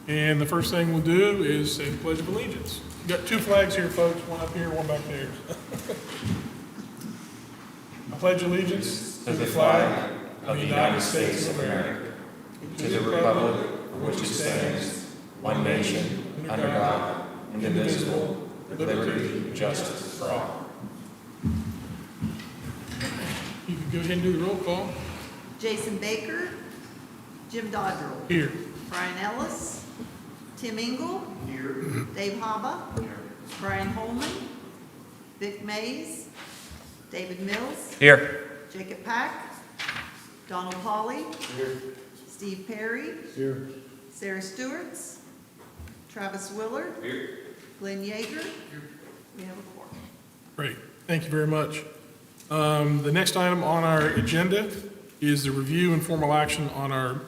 And the first thing we'll do is say the Pledge of Allegiance. We've got two flags here, folks, one up here, one back there. I pledge allegiance to the flag of the United States of America, to the republic for which it stands, one nation, under God, indivisible, with liberty and justice for all. You can go ahead and do the roll call. Jason Baker, Jim Dodrell, Here. Brian Ellis, Tim Engel, here. Dave Haba, here. Brian Holman, Vic Mays, David Mills, Here. Jacob Pack, Donald Hawley, here. Steve Perry, here. Sarah Stewart's, Travis Willard, here. Glenn Yeager, here. We have a quorum. Great. Thank you very much. The next item on our agenda is the review and formal action on our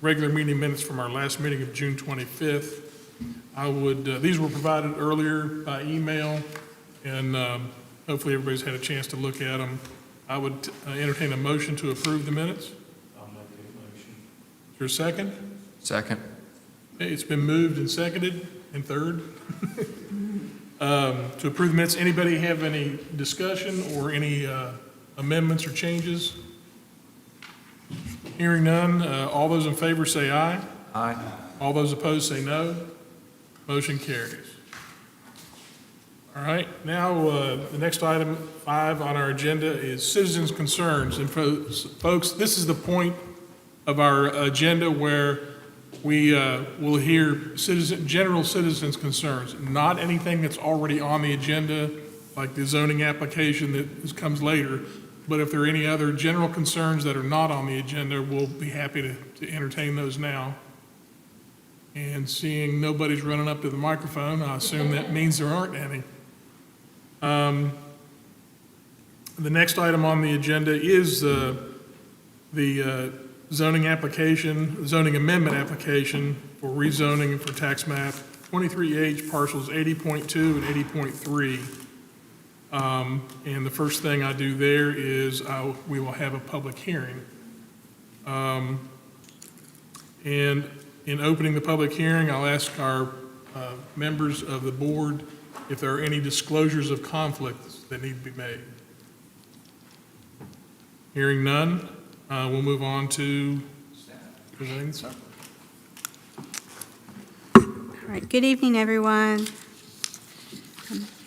regular meeting minutes from our last meeting of June 25th. These were provided earlier by email, and hopefully everybody's had a chance to look at them. I would entertain a motion to approve the minutes. I'll make a motion. Is there a second? Second. Okay, it's been moved and seconded and third. To approve the minutes, anybody have any discussion or any amendments or changes? Hearing none, all those in favor say aye. Aye. All those opposed say no. Motion carries. All right, now the next item 5 on our agenda is citizens' concerns. And folks, this is the point of our agenda where we will hear general citizens' concerns, not anything that's already on the agenda, like the zoning application that comes later. But if there are any other general concerns that are not on the agenda, we'll be happy to entertain those now. And seeing nobody's running up to the microphone, I assume that means there aren't any. The next item on the agenda is the zoning amendment application for rezoning for tax map 23H parcels 80.2 and 80.3. And the first thing I do there is we will have a public hearing. And in opening the public hearing, I'll ask our members of the board if there are any disclosures of conflicts that need to be made. Hearing none, we'll move on to presenting the summary. All right, good evening, everyone.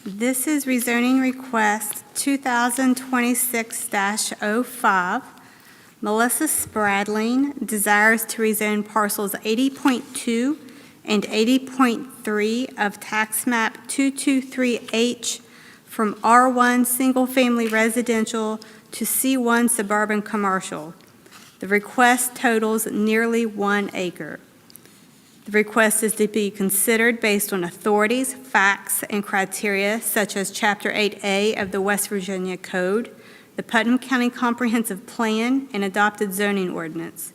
This is rezoning request 2026-05. Melissa Spradling desires to rezone parcels 80.2 and 80.3 of tax map 223H from R1 single-family residential to C1 suburban commercial. The request totals nearly 1 acre. The request is to be considered based on authorities, facts, and criteria such as Chapter 8A of the West Virginia Code, the Putnam County Comprehensive Plan, and adopted zoning ordinance.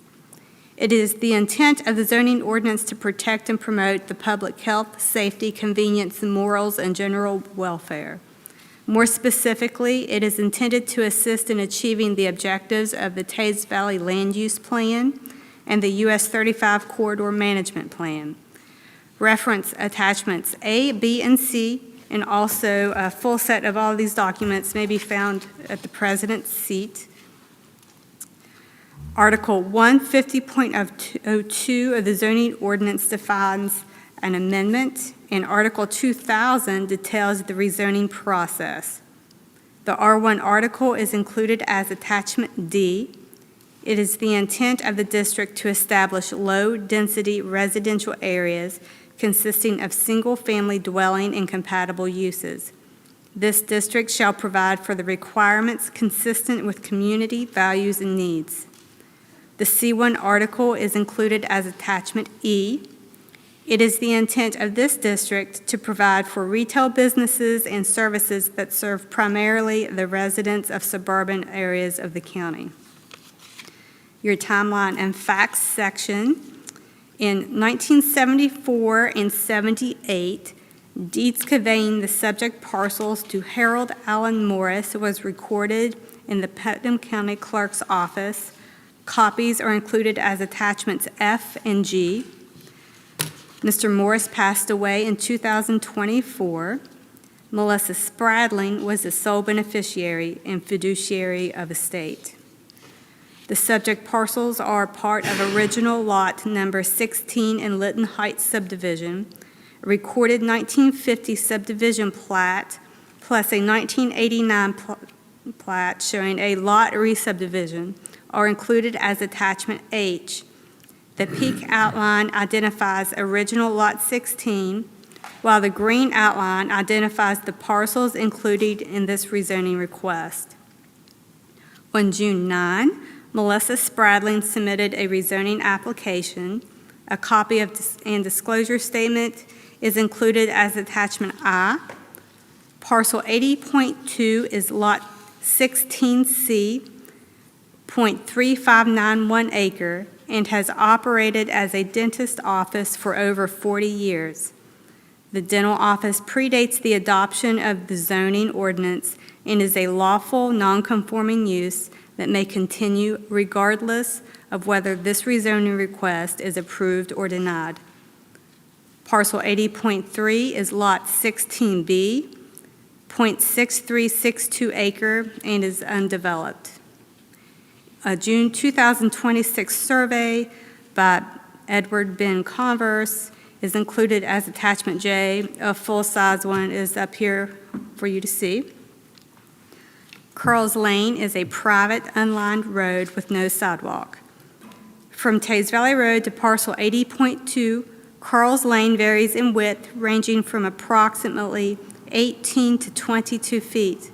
It is the intent of the zoning ordinance to protect and promote the public health, safety, convenience, morals, and general welfare. More specifically, it is intended to assist in achieving the objectives of the Tays Valley Land Use Plan and the US 35 Corridor Management Plan. Reference attachments A, B, and C, and also a full set of all these documents may be found at the President's seat. Article 150.02 of the zoning ordinance defines an amendment, and Article 2000 details the rezoning process. The R1 article is included as Attachment D. It is the intent of the district to establish low-density residential areas consisting of single-family dwelling and compatible uses. This district shall provide for the requirements consistent with community values and needs. The C1 article is included as Attachment E. It is the intent of this district to provide for retail businesses and services that serve primarily the residents of suburban areas of the county. Your timeline and facts section. In 1974 and 78, deeds conveying the subject parcels to Harold Allen Morris was recorded in the Putnam County Clerk's office. Copies are included as attachments F and G. Mr. Morris passed away in 2024. Melissa Spradling was the sole beneficiary and fiduciary of estate. The subject parcels are part of original lot number 16 in Lytton Heights subdivision, a recorded 1950 subdivision plat, plus a 1989 plat showing a lot re-subdivision are included as attachment H. The peak outline identifies original lot 16, while the green outline identifies the parcels included in this rezoning request. On June 9, Melissa Spradling submitted a rezoning application. A copy of and disclosure statement is included as attachment I. Parcel 80.2 is lot 16C, 0.3591 acre, and has operated as a dentist office for over 40 years. The dental office predates the adoption of the zoning ordinance and is a lawful, nonconforming use that may continue regardless of whether this rezoning request is approved or denied. Parcel 80.3 is lot 16B, 0.6362 acre, and is undeveloped. A June 2026 survey by Edward Ben Converse is included as attachment J. A full-size one is up here for you to see. Curls Lane is a private unlined road with no sidewalk. From Tays Valley Road to parcel 80.2, Curls Lane varies in width ranging from approximately 18 to 22 feet.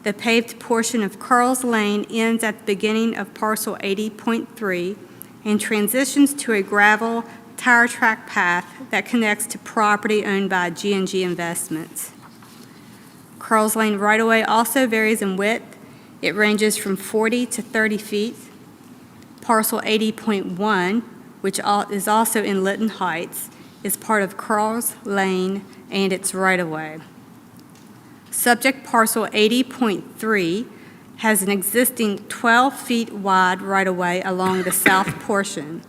The paved portion of Curls Lane ends at the beginning of parcel 80.3 and transitions to a gravel tire track path that connects to property owned by G&G Investments. Curls Lane right-of-way also varies in width. It ranges from 40 to 30 feet. Parcel 80.1, which is also in Lytton Heights, is part of Curls Lane and its right-of-way. Subject parcel 80.3 has an existing 12 feet wide right-of-way along the south portion.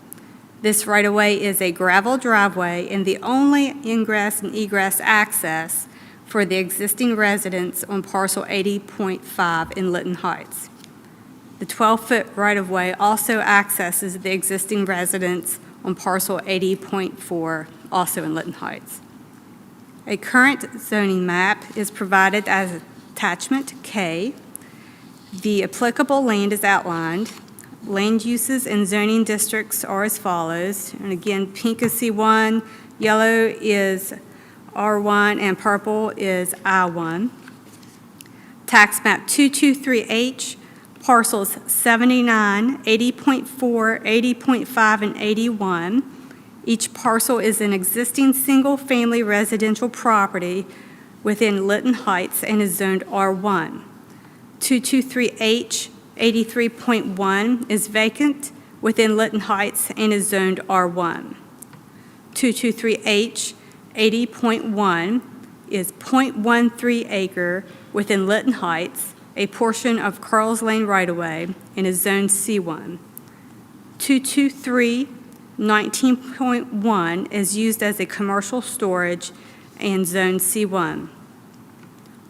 This right-of-way is a gravel driveway and the only ingress and egress access for the existing residents on parcel 80.5 in Lytton Heights. The 12-foot right-of-way also accesses the existing residents on parcel 80.4, also in Lytton Heights. A current zoning map is provided as attachment K. The applicable land is outlined. Land uses and zoning districts are as follows. And again, pink is C1, yellow is R1, and purple is I1. Tax map 223H, parcels 79, 80.4, 80.5, and 81. Each parcel is an existing single-family residential property within Lytton Heights and is zoned R1. 223H, 83.1 is vacant within Lytton Heights and is zoned R1. 223H, 80.1 is 0.13 acre within Lytton Heights, a portion of Curls Lane right-of-way, and is zoned C1. 223, 19.1 is used as a commercial storage and zoned C1.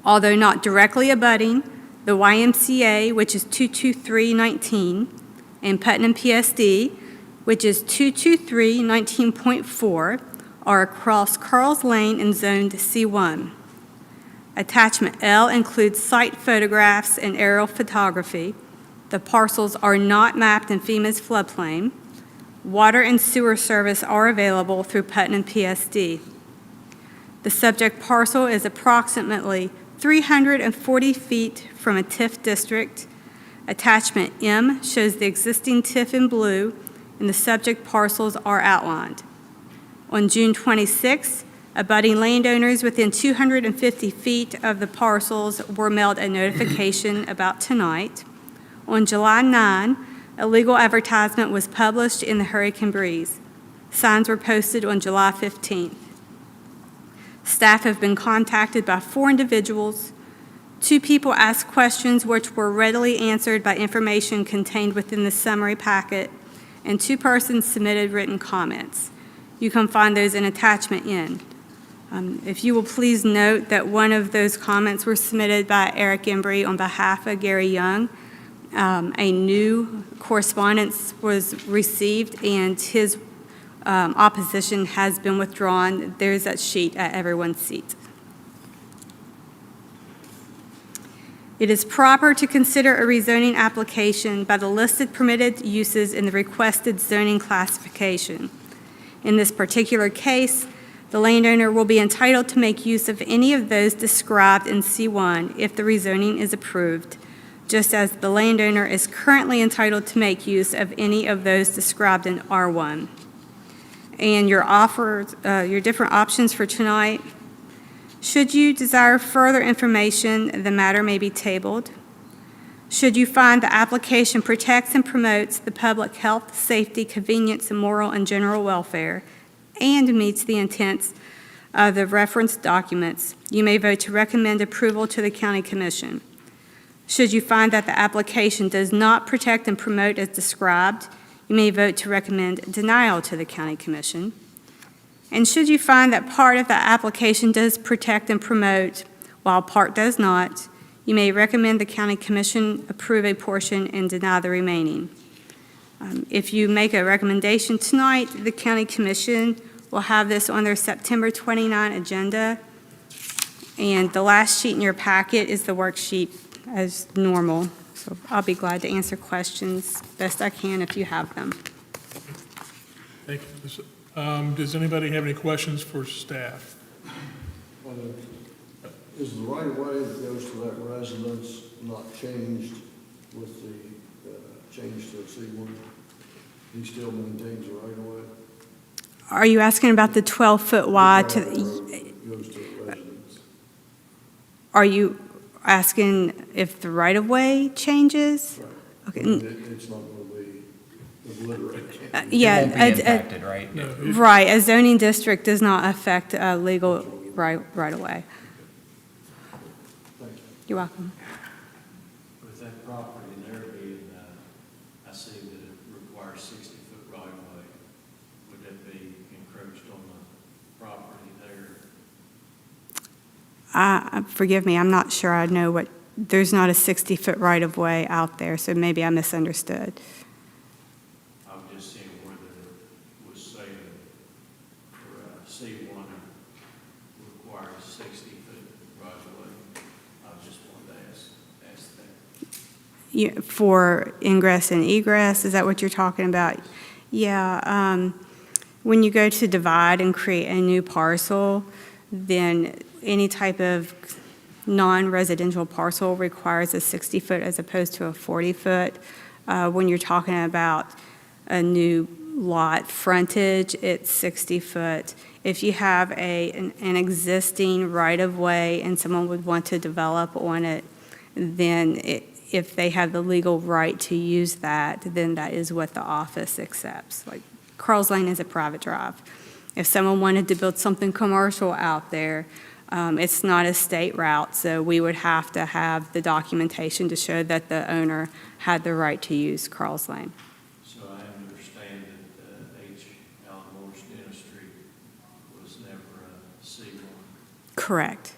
Although not directly abutting, the YMCA, which is 22319, and Putnam PSD, which is 22319.4, are across Curls Lane and zoned C1. Attachment L includes site photographs and aerial photography. The parcels are not mapped in FEMA's floodplain. Water and sewer service are available through Putnam PSD. The subject parcel is approximately 340 feet from a TIF district. Attachment M shows the existing TIF in blue, and the subject parcels are outlined. On June 26, abutting landowners within 250 feet of the parcels were mailed a notification about tonight. On July 9, a legal advertisement was published in the Hurricane Breeze. Signs were posted on July 15th. Staff have been contacted by 4 individuals. 2 people asked questions which were readily answered by information contained within the summary packet, and 2 persons submitted written comments. You can find those in attachment N. If you will please note that one of those comments were submitted by Eric Embry on behalf of Gary Young. A new correspondence was received, and his opposition has been withdrawn. There's that sheet at everyone's seat. It is proper to consider a rezoning application by the listed permitted uses in the requested zoning classification. In this particular case, the landowner will be entitled to make use of any of those described in C1 if the rezoning is approved, just as the landowner is currently entitled to make use of any of those described in R1. And your different options for tonight: should you desire further information, the matter may be tabled. Should you find the application protects and promotes the public health, safety, convenience, and moral and general welfare, and meets the intents of the referenced documents, you may vote to recommend approval to the County Commission. Should you find that the application does not protect and promote as described, you may vote to recommend denial to the County Commission. And should you find that part of the application does protect and promote, while part does not, you may recommend the County Commission approve a portion and deny the remaining. If you make a recommendation tonight, the County Commission will have this on their September 29 agenda. And the last sheet in your packet is the worksheet as normal. So I'll be glad to answer questions best I can if you have them. Thank you. Does anybody have any questions for staff? Is the right of way that goes to that residence not changed with the change to a C1? He still maintains the right of way? Are you asking about the 12-foot wide to, Goes to a residence. are you asking if the right-of-way changes? Right. Okay. It's not going to be obliterated. Yeah. It won't be impacted, right? No. Right, a zoning district does not affect a legal right-of-way. Thank you. You're welcome. With that property there being, I see that it requires 60-foot right-of-way. Would that be encroached on the property there? Forgive me, I'm not sure I know what, there's not a 60-foot right-of-way out there, so maybe I misunderstood. I was just seeing whether it was saying for C1 requires 60-foot right-of-way. I just wanted to ask that. For ingress and egress, is that what you're talking about? Yeah, when you go to divide and create a new parcel, then any type of non-residential parcel requires a 60-foot as opposed to a 40-foot. When you're talking about a new lot frontage, it's 60-foot. If you have an existing right-of-way and someone would want to develop on it, then if they have the legal right to use that, then that is what the office accepts. Like Carl's Lane is a private drive. If someone wanted to build something commercial out there, it's not a state route, so we would have to have the documentation to show that the owner had the right to use Carl's Lane. So I understand that H. Allen Moore's Dentistry was never a C1. Correct.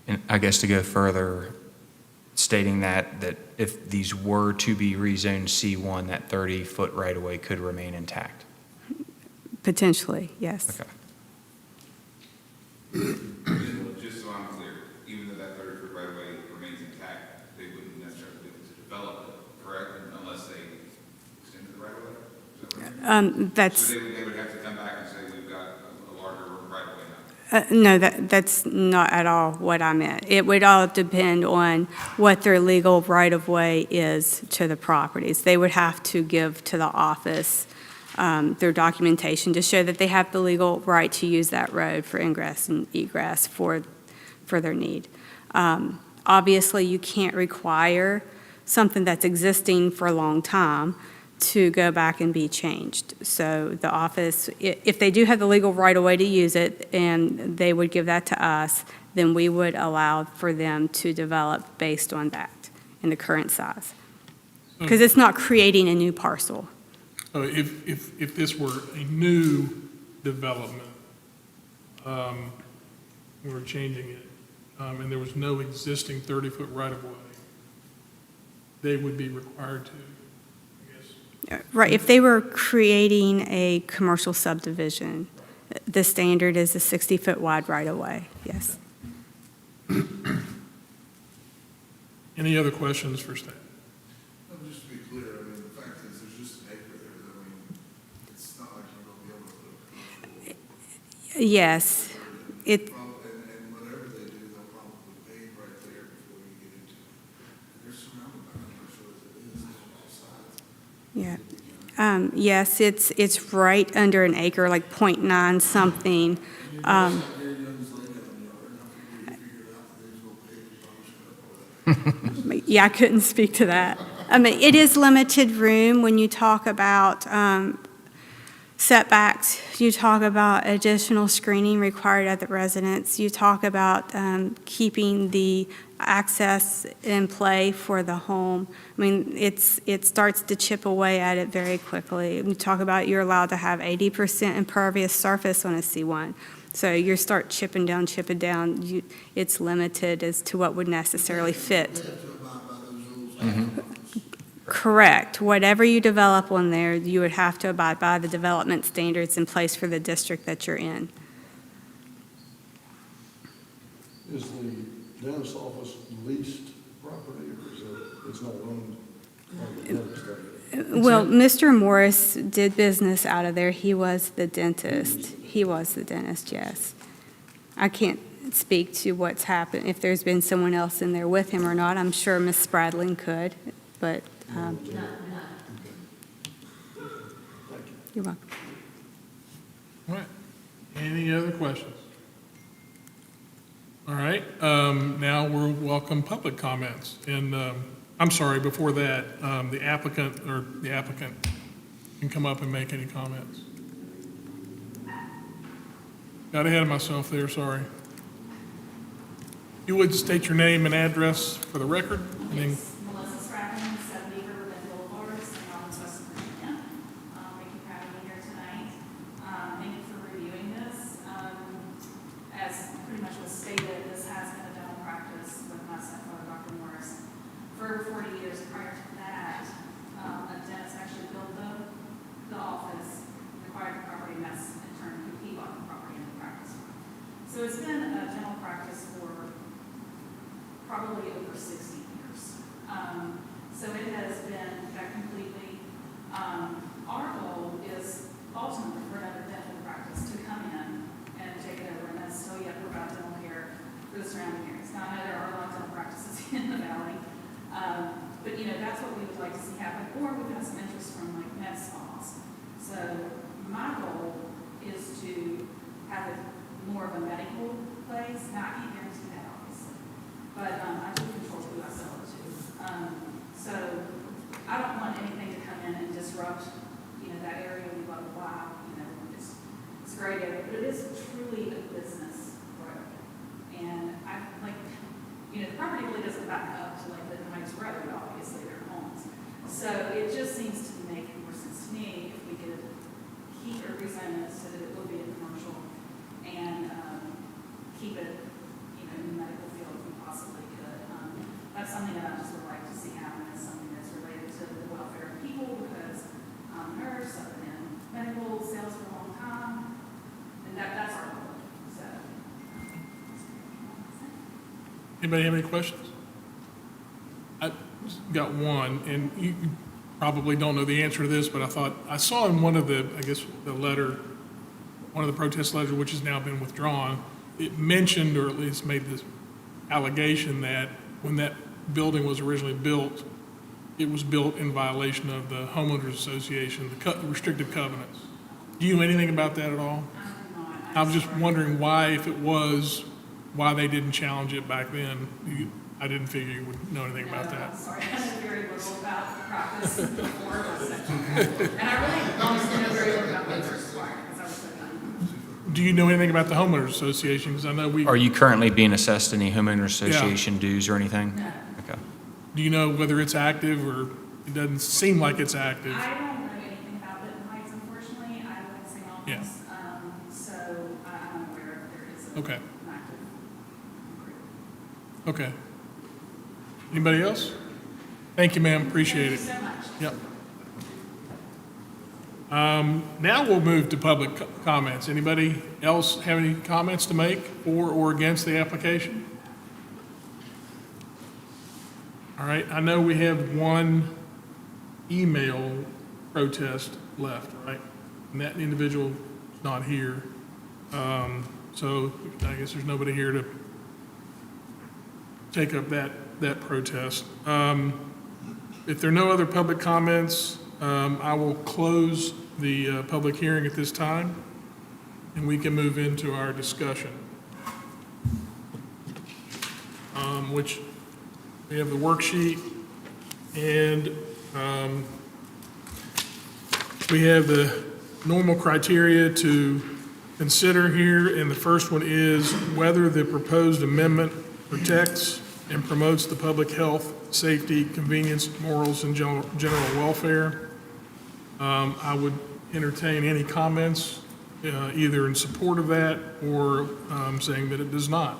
And I guess to go further, stating that if these were to be rezoned C1, that 30-foot right-of-way could remain intact. Potentially, yes. Okay. Just so I'm clear, even though that 30-foot right-of-way remains intact, they wouldn't necessarily be able to develop it, correct? Unless they extended the right-of-way? Is that what you're- That's, So they would have to come back and say, we've got a larger right-of-way now. no, that's not at all what I meant. It would all depend on what their legal right-of-way is to the properties. They would have to give to the office their documentation to show that they have the legal right to use that road for ingress and egress for their need. Obviously, you can't require something that's existing for a long time to go back and be changed. So the office, if they do have the legal right-of-way to use it and they would give that to us, then we would allow for them to develop based on that in the current size. Because it's not creating a new parcel. So if this were a new development, we were changing it, and there was no existing 30-foot right-of-way, they would be required to, I guess. Right, if they were creating a commercial subdivision, the standard is a 60-foot wide right-of-way, yes. Any other questions for staff? Just to be clear, I mean, the fact is, there's just an acre there, I mean, it's not like you're gonna be able to put a commercial. Yes, it, And whatever they do, they'll probably pave right there before you get into it. They're surrounded by commercial as it is on all sides. yeah. Yes, it's right under an acre, like .9 something. There, young's laying down yard, and after you figured out that they was gonna pave, you probably should have all that. Yeah, I couldn't speak to that. I mean, it is limited room when you talk about setbacks, you talk about additional screening required at the residence, you talk about keeping the access in play for the home. I mean, it starts to chip away at it very quickly. You talk about you're allowed to have 80% impervious surface on a C1. So you start chipping down, it's limited as to what would necessarily fit. They have to abide by those rules. Correct. Whatever you develop on there, you would have to abide by the development standards in place for the district that you're in. Is the dentist office leased property, or is it's not owned by the dentist? Well, Mr. Morris did business out of there. He was the dentist. He was the dentist, yes. I can't speak to what's happened, if there's been someone else in there with him or not. I'm sure Ms. Spradling could, but you're welcome. All right. Any other questions? All right, now we'll welcome public comments. And I'm sorry, before that, the applicant can come up and make any comments. Got ahead of myself there, sorry. You would state your name and address for the record? And then- Melissa Stratton, 70 Riverbend Boulevard, St. Albans, West Virginia. Thank you for having me here tonight. Thank you for reviewing this. As pretty much was stated, this has been a dental practice with my stepfather, Dr. Morris, for 40 years. Prior to that, a dentist actually built the office, acquired the property, and that's in turn he bought the property and the practice. So it's been a dental practice for probably over 60 years. So it has been completely, our goal is ultimately for another dental practice to come in and take it over, and that's still yet provide dental care for the surrounding areas. Now, I know there are a lot of dental practices in the valley, but that's what we would like to see happen, or we've got some interest from like med spas. So my goal is to have it more of a medical place. Now, I can't guarantee that, obviously, but I do control who I sell it to. So I don't want anything to come in and disrupt, that area, blah, blah, blah. It's a great area, but it is truly a business road. And the property really doesn't back up to like the Heights Road, obviously, their homes. So it just seems to make more sense to me if we could keep it rezoned so that it will be a commercial and keep it, in the medical field if we possibly could. That's something that I just would like to see happen, is something that's related to the welfare of people, because I'm a nurse, I've been in medical sales for a long time, and that's our goal. So. Anybody have any questions? I've got one, and you probably don't know the answer to this, but I saw in one of the, one of the protest letters, which has now been withdrawn, it mentioned, or at least made this allegation, that when that building was originally built, it was built in violation of the homeowners association, the restrictive covenants. Do you know anything about that at all? I was just wondering why, if it was, why they didn't challenge it back then. I didn't figure you would know anything about that. I'm sorry, I know very little about the practice before it was such and I really honestly know very little about what's required, because I was so young. Do you know anything about the homeowners association? Because I know Are you currently being assessed any homeowner association dues or anything? No. Okay. Do you know whether it's active, or it doesn't seem like it's active? I don't know anything about it. Okay, an active group. okay. Anybody else? Thank you, ma'am, appreciate it. Thank you so much. Yep. Now we'll move to public comments. Anybody else have any comments to make for or against the application? All right, I know we have one email protest left, right? And that individual is not here. So I guess there's nobody here to take up that protest. If there are no other public comments, I will close the public hearing at this time, and we can move into our discussion, which we have the worksheet, and we have the normal criteria to consider here, and the first one is whether the proposed amendment protects and promotes the public health, safety, convenience, morals, and general welfare. I would entertain any comments, either in support of that or saying that it does not.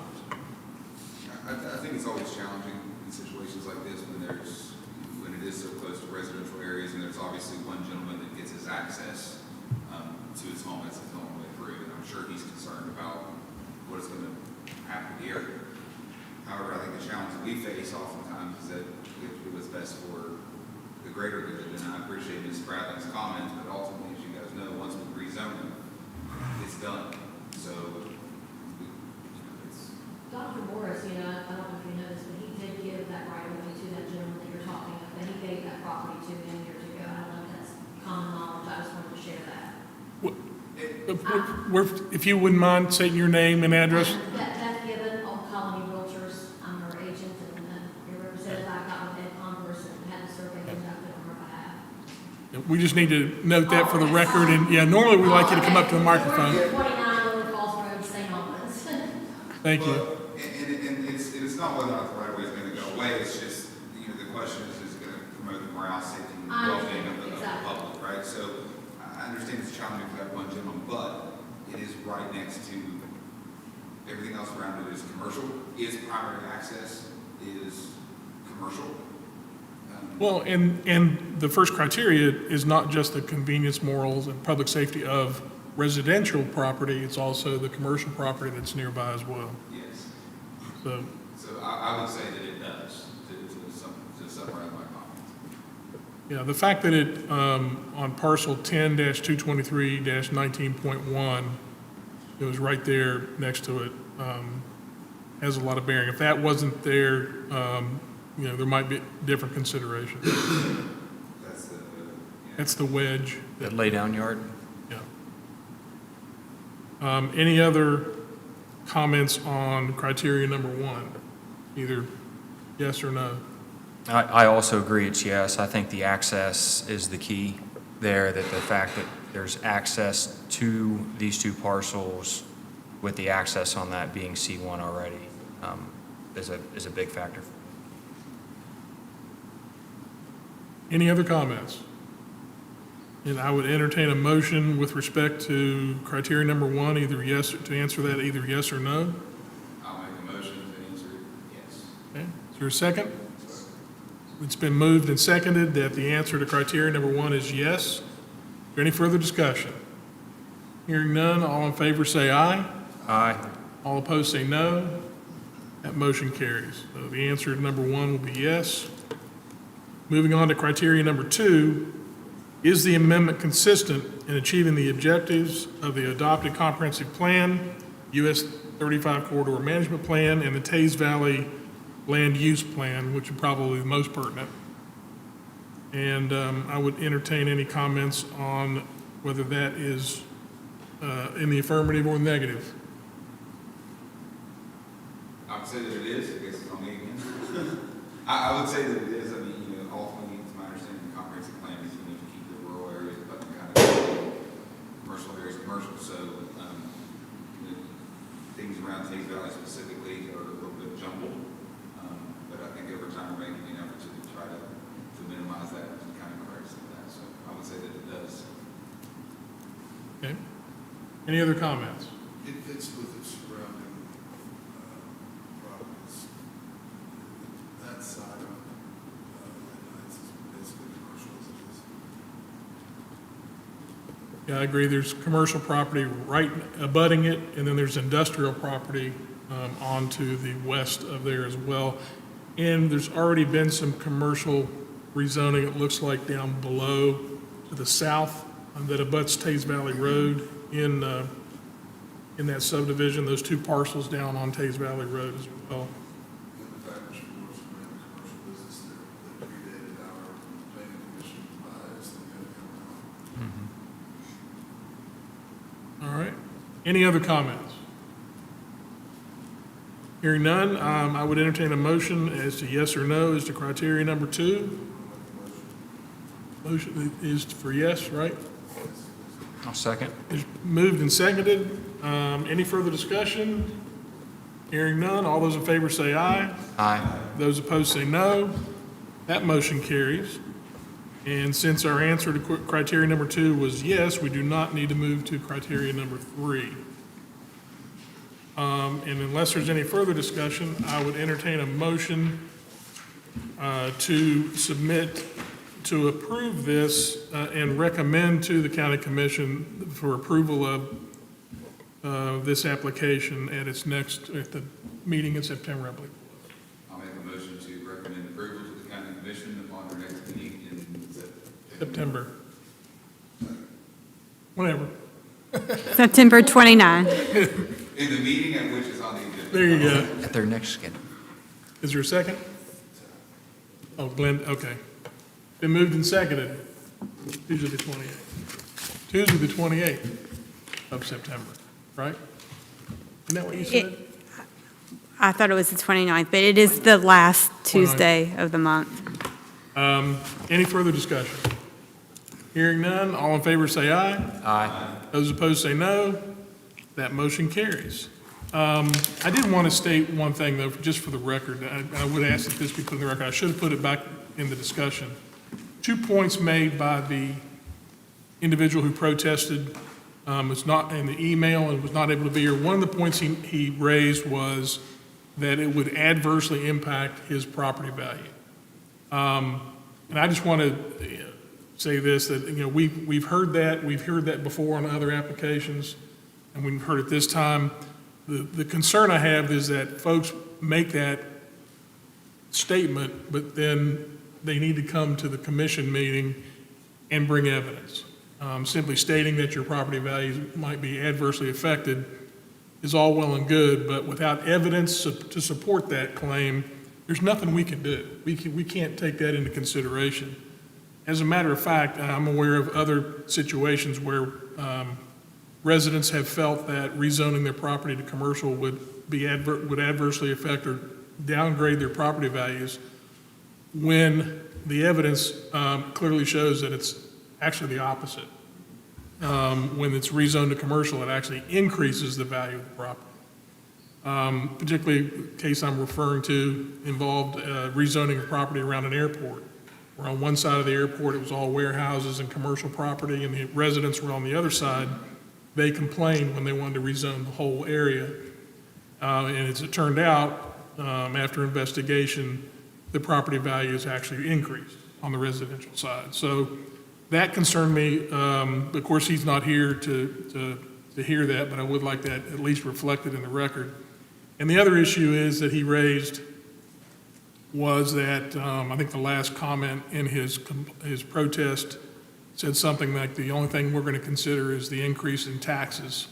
I think it's always challenging in situations like this when it is so close to residential areas, and there's obviously one gentleman that gets his access to his home as his own way through, and I'm sure he's concerned about what is going to happen here. However, I think the challenge that we face oftentimes is that we have to do what's best for the greater good, and I appreciate Ms. Bradley's comments, but ultimately, as you guys know, once we rezone it, it's done. So, it's. Dr. Morris, I don't know if you know this, but he did give that right away to that gentleman that you're talking of, and he gave that property to him years ago. I don't know if that's common knowledge, I just wanted to share that. If you wouldn't mind stating your name and address. Beth Gibbon, Old Colony Realtors, I'm her agent, and your representative, I got with Ed Converse and had the survey conducted on her behalf. We just need to note that for the record, and yeah, normally we like you to come up to the microphone. 29 Lower Falls Road, St. Albans. Thank you. Well, and it's not whether or not the right of way is going to go away, it's just, the question is it going to promote the morale, safety, and well-being of the public, right? So I understand it's challenging for that one gentleman, but it is right next to everything else around it is commercial. Is primary access is commercial. Well, and the first criteria is not just the convenience, morals, and public safety of residential property, it's also the commercial property that's nearby as well. Yes. So, So I would say that it does, to summarize my comments. yeah, the fact that it, on parcel 10-223-19.1, it was right there next to it, has a lot of bearing. If that wasn't there, there might be different considerations. That's the, That's the wedge. That lay down yard? Yeah. Any other comments on criteria number one? Either yes or no? I also agree it's yes. I think the access is the key there, that the fact that there's access to these two parcels with the access on that being C1 already is a big factor. Any other comments? And I would entertain a motion with respect to criteria number one, either yes, to answer that either yes or no. I'll make a motion to answer yes. Okay, is there a second? It's been moved and seconded that the answer to criteria number one is yes. Is there any further discussion? Hearing none, all in favor say aye. Aye. All opposed say no. That motion carries. So the answer to number one will be yes. Moving on to criteria number two, is the amendment consistent in achieving the objectives of the adopted comprehensive plan, US 35 Corridor Management Plan, and the Tays Valley Land Use Plan, which are probably the most pertinent? And I would entertain any comments on whether that is in the affirmative or negative. I would say that it is. I guess it's on me again. I would say that it is. I mean, ultimately, it's my understanding the comprehensive plan is to keep the rural areas, but kind of commercial areas commercial. So things around Tays Valley specifically are a little bit jumbled. But I think over time we're making an effort to try to minimize that and kind of correct some of that. So I would say that it does. Okay. Any other comments? It fits with its surrounding side of, it's basically commercial as it is. Yeah, I agree. There's commercial property right abutting it, and then there's industrial property on to the west of there as well. And there's already been some commercial rezoning, it looks like, down below to the south that abuts Tays Valley Road in that subdivision, those two parcels down on Tays Valley Road as well. And the fact that you were ran a commercial business there that predated our planning commission bias and kind of come out. All right. Any other comments? Hearing none, I would entertain a motion as to yes or no as to criteria number 2. Motion is for yes, right? I'll second. It's moved and seconded. Any further discussion? Hearing none, all those in favor say aye. Aye. Those opposed say no. That motion carries. And since our answer to criteria number 2 was yes, we do not need to move to criteria number 3. And unless there's any further discussion, I would entertain a motion to submit, to approve this and recommend to the county commission for approval of this application at the meeting in September, I believe. I'll make a motion to recommend approval to the county commission upon their next meeting in September. Whatever. September 29. In the meeting at which is on the agenda. There you go. At their next schedule. Is there a second? Oh, Glenn, okay. Been moved and seconded. Tuesday the 28th. Tuesday the 28th of September, right? Isn't that what you said? I thought it was the 29th, but it is the last 29th. Tuesday of the month. Any further discussion? Hearing none, all in favor say aye. Aye. Those opposed say no. That motion carries. I did want to state one thing, though, just for the record. I would ask that this be put in the record. I should have put it back in the discussion. 2 points made by the individual who protested was not in the email and was not able to be here. One of the points he raised was that it would adversely impact his property value. And I just want to say this, that, we've heard that before on other applications, and we've heard it this time. The concern I have is that folks make that statement, but then they need to come to the commission meeting and bring evidence. Simply stating that your property values might be adversely affected is all well and good, but without evidence to support that claim, there's nothing we can do. We can't take that into consideration. As a matter of fact, I'm aware of other situations where residents have felt that rezoning their property to commercial would adversely affect or downgrade their property values when the evidence clearly shows that it's actually the opposite. When it's rezoned to commercial, it actually increases the value of the property. Particularly the case I'm referring to involved rezoning a property around an airport, where on one side of the airport it was all warehouses and commercial property, and the residents were on the other side. They complained when they wanted to rezone the whole area. And as it turned out, after investigation, the property values actually increased on the residential side. So that concerned me. Of course, he's not here to hear that, but I would like that at least reflected in the record. And the other issue is that he raised was that I think the last comment in his protest said something like the only thing we're going to consider is the increase in taxes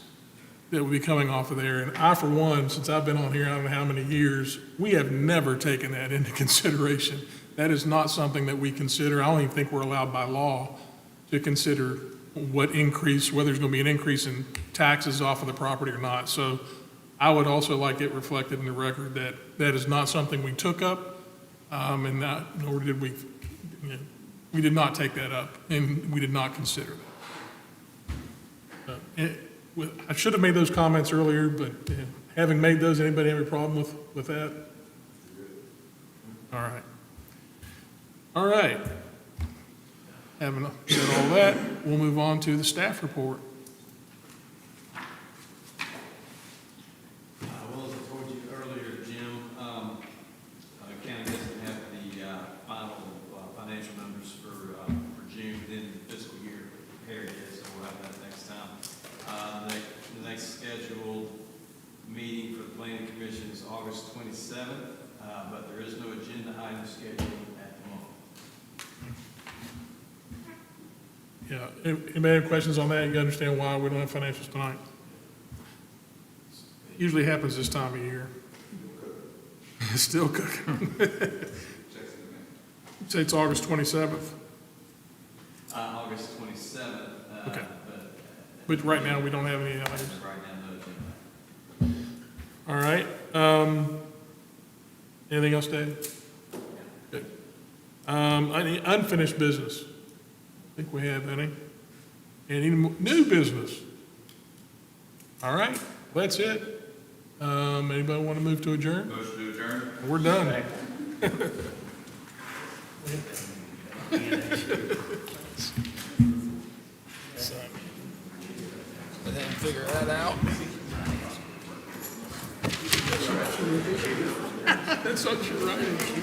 that would be coming off of there. And I, for one, since I've been on here, I don't know how many years, we have never taken that into consideration. That is not something that we consider. I don't even think we're allowed by law to consider whether there's going to be an increase in taxes off of the property or not. So I would also like it reflected in the record that that is not something we took up, and nor did we, we did not take that up, and we did not consider that. I should have made those comments earlier, but having made those, anybody have a problem with that? All right. All right. Having said all that, we'll move on to the staff report. Well, as I told you earlier, Jim, county doesn't have Commission is August 27th, but there is no agenda item scheduled at the moment. Yeah, anybody have questions on that? You understand why we don't have financials tonight? Usually happens this time of year. It's still cooking. Say it's August 27th, August 27th. Okay. But but right now, we don't have any items. right now, no agenda. All right. Anything else, Dave? Good. Any unfinished business? I think we have any. Any new business? All right, that's it. Anybody want to move to adjourn? Motion to adjourn? We're done. Let him figure that out. That's what you're right.